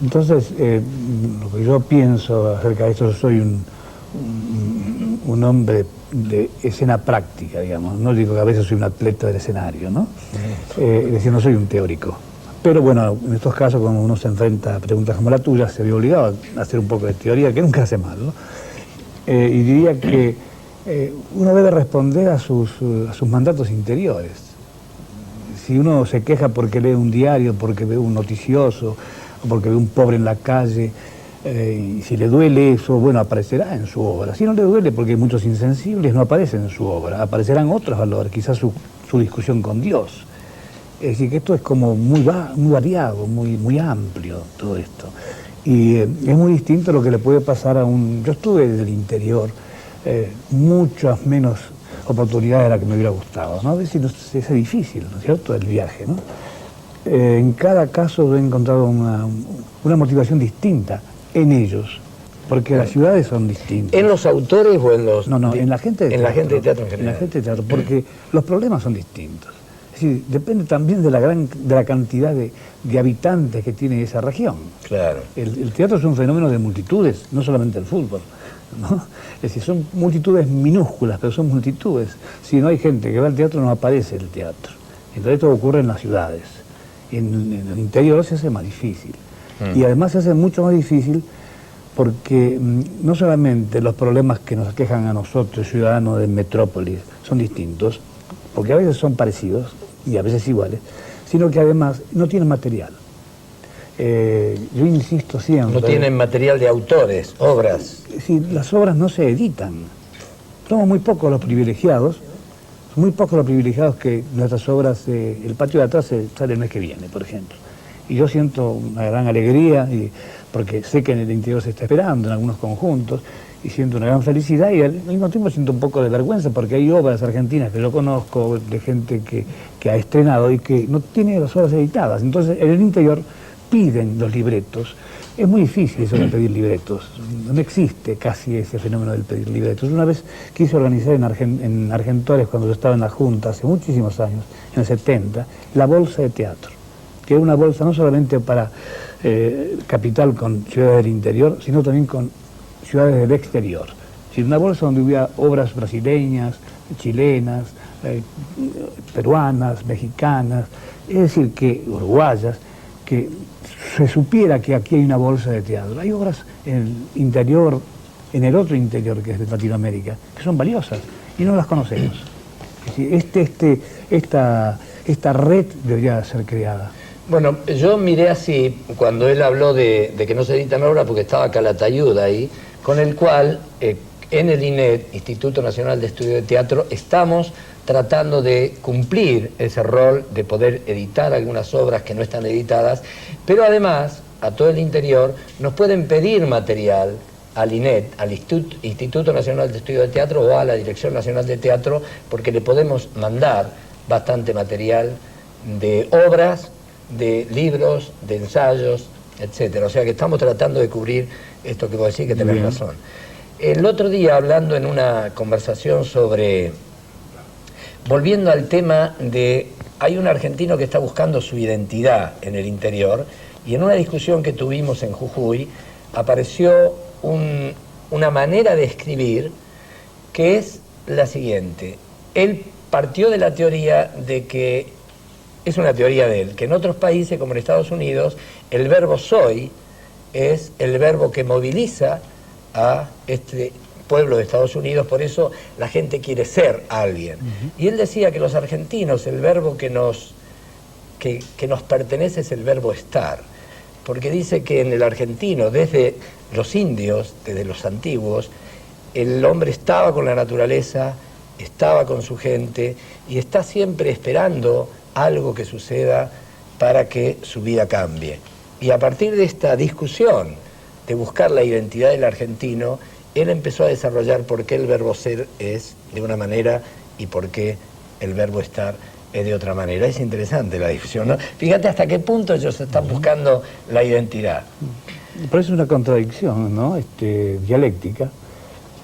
Entonces, lo que yo pienso acerca de esto, yo soy un hombre de escena práctica, digamos. No digo que a veces soy un atleta del escenario, ¿no? Es decir, no soy un teórico. Pero bueno, en estos casos, cuando uno se enfrenta a preguntas como la tuya, se ve obligado a hacer un poco de teoría, que nunca hace mal, ¿no? Y diría que uno debe responder a sus mandatos interiores. Si uno se queja porque lee un diario, porque ve un noticioso, o porque ve un pobre en la calle, y si le duele eso, bueno, aparecerá en su obra. Si no le duele, porque muchos insensibles no aparecen en su obra, aparecerán otros valores, quizás su discusión con Dios. Es decir, que esto es como muy variado, muy amplio, todo esto. Y es muy distinto lo que le puede pasar a un... Yo estuve desde el interior, muchas menos oportunidades de las que me hubiera gustado, ¿no? A veces es difícil, ¿no es cierto?, el viaje, ¿no? En cada caso he encontrado una motivación distinta en ellos, porque las ciudades son distintas. ¿En los autores o en los...? No, en la gente de teatro. En la gente de teatro en general. En la gente de teatro, porque los problemas son distintos. Es decir, depende también de la cantidad de habitantes que tiene esa región. Claro. El teatro es un fenómeno de multitudes, no solamente el fútbol, ¿no? Es decir, son multitudes minúsculas, pero son multitudes. Si no hay gente que va al teatro, no aparece el teatro. Entonces esto ocurre en las ciudades. En el interior se hace más difícil. Y además se hace mucho más difícil porque no solamente los problemas que nos aquejan a nosotros, ciudadanos de metrópolis, son distintos, porque a veces son parecidos y a veces iguales, sino que además no tienen material. Yo insisto siempre... No tienen material de autores, obras. Sí, las obras no se editan. Somos muy pocos los privilegiados, que nuestras obras, el patio de atrás sale el mes que viene, por ejemplo. Y yo siento una gran alegría, porque sé que en el interior se está esperando, en algunos conjuntos, y siento una gran felicidad, y al mismo tiempo siento un poco de vergüenza, porque hay obras argentinas que yo conozco, de gente que ha estrenado y que no tiene las obras editadas. Entonces, en el interior piden los libretos. Es muy difícil eso de pedir libretos, no existe casi ese fenómeno del pedir libretos. Una vez quise organizar en Argentores, cuando yo estaba en la Junta, hace muchísimos años, en el 70, la bolsa de teatro, que era una bolsa no solamente para capital con ciudades del interior, sino también con ciudades del exterior. Es decir, una bolsa donde hubiera obras brasileñas, chilenas, peruanas, mexicanas, es decir, que uruguayas, que se supiera que aquí hay una bolsa de teatro. Hay obras en el interior, en el otro interior que es de Latinoamérica, que son valiosas y no las conocemos. Es decir, esta red debería ser creada. Bueno, yo miré así cuando él habló de que no se editan obras, porque estaba Calatayud ahí, con el cual en el INET, Instituto Nacional de Estudio de Teatro, estamos tratando de cumplir ese rol de poder editar algunas obras que no están editadas, pero además a todo el interior nos pueden pedir material al INET, al Instituto Nacional de Estudio de Teatro o a la Dirección Nacional de Teatro, porque le podemos mandar bastante material de obras, de libros, de ensayos, etcétera. O sea que estamos tratando de cubrir esto que vos decís, que tenés razón. El otro día, hablando en una conversación volviendo al tema de... Hay un argentino que está buscando su identidad en el interior, y en una discusión que tuvimos en Jujuy apareció una manera de escribir que es la siguiente. Él partió de la teoría de que, es una teoría de él, que en otros países como en Estados Unidos, el verbo soy es el verbo que moviliza a este pueblo de Estados Unidos, por eso la gente quiere ser alguien. Y él decía que los argentinos, el verbo que nos pertenece es el verbo estar, porque dice que en el argentino, desde los indios, desde los antiguos, el hombre estaba con la naturaleza, estaba con su gente y está siempre esperando algo que suceda para que su vida cambie. Y a partir de esta discusión de buscar la identidad del argentino, él empezó a desarrollar por qué el verbo ser es de una manera y por qué el verbo estar es de otra manera. Es interesante la discusión, ¿no? Fíjate hasta qué punto ellos están buscando la identidad. Pero es una contradicción, ¿no? Dialéctica,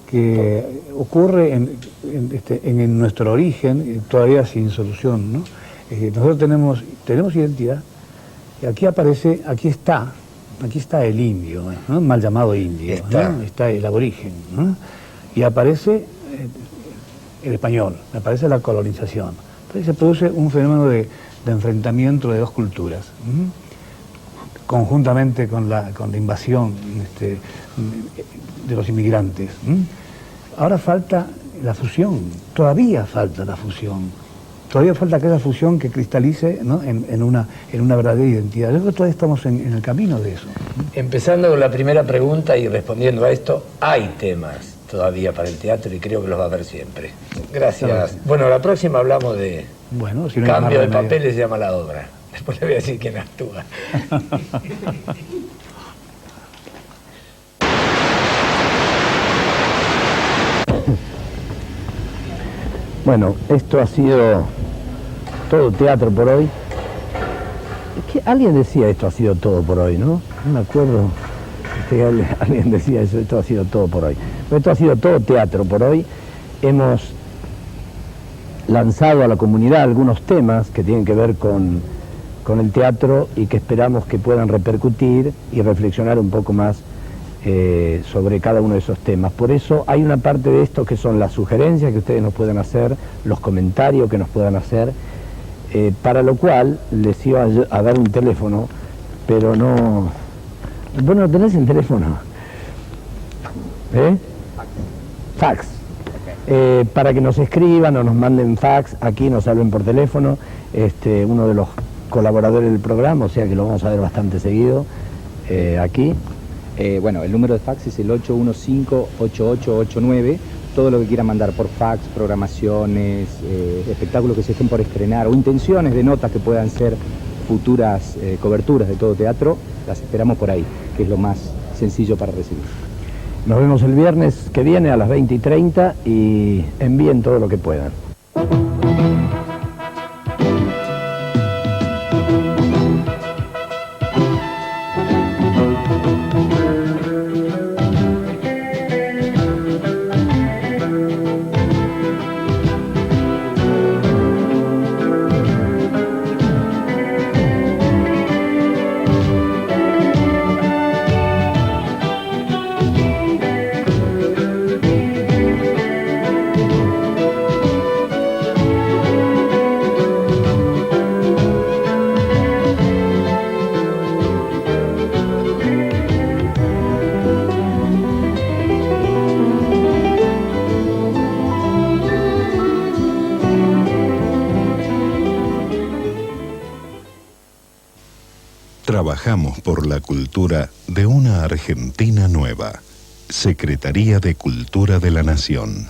que ocurre en nuestro origen, todavía sin solución, ¿no? Nosotros tenemos identidad, y aquí está el indio, ¿no? Mal llamado indio, ¿no? Está el aborigen, ¿no? Y aparece el español, aparece la colonización. Entonces se produce un fenómeno de enfrentamiento de dos culturas, conjuntamente con la invasión de los inmigrantes. Ahora falta la fusión, todavía falta la fusión, todavía falta aquella fusión que cristalice, ¿no? en una verdadera identidad. Yo creo que todavía estamos en el camino de eso. Empezando con la primera pregunta y respondiendo a esto, hay temas todavía para el teatro y creo que los va a haber siempre. Gracias. Bueno, la próxima hablamos de si no hay cambio de papeles, se llama la obra. Después le voy a decir quién actúa. Bueno, esto ha sido todo teatro por hoy. Es que alguien decía esto ha sido todo por hoy, ¿no? No me acuerdo. Alguien decía eso, esto ha sido todo por hoy. Pero esto ha sido todo teatro por hoy. Hemos lanzado a la comunidad algunos temas que tienen que ver con el teatro y que esperamos que puedan repercutir y reflexionar un poco más sobre cada uno de esos temas. Por eso hay una parte de esto que son las sugerencias que ustedes nos pueden hacer, los comentarios que nos puedan hacer, para lo cual les iba a dar un teléfono, pero no... ¿Vos no tenés el teléfono? Fax. Para que nos escriban o nos manden fax, aquí nos hablen por teléfono, uno de los colaboradores del programa, o sea que lo vamos a ver bastante seguido aquí. Bueno, el número de fax es el 815-8889. Todo lo que quieran mandar por fax, programaciones, espectáculos que se estén por estrenar o intenciones de notas que puedan ser futuras coberturas de todo teatro, las esperamos por ahí, que es lo más sencillo para recibir. Nos vemos el viernes que viene a las 20:30 y envíen todo lo que puedan. Trabajamos por la cultura de una Argentina nueva. Secretaría de Cultura de la Nación.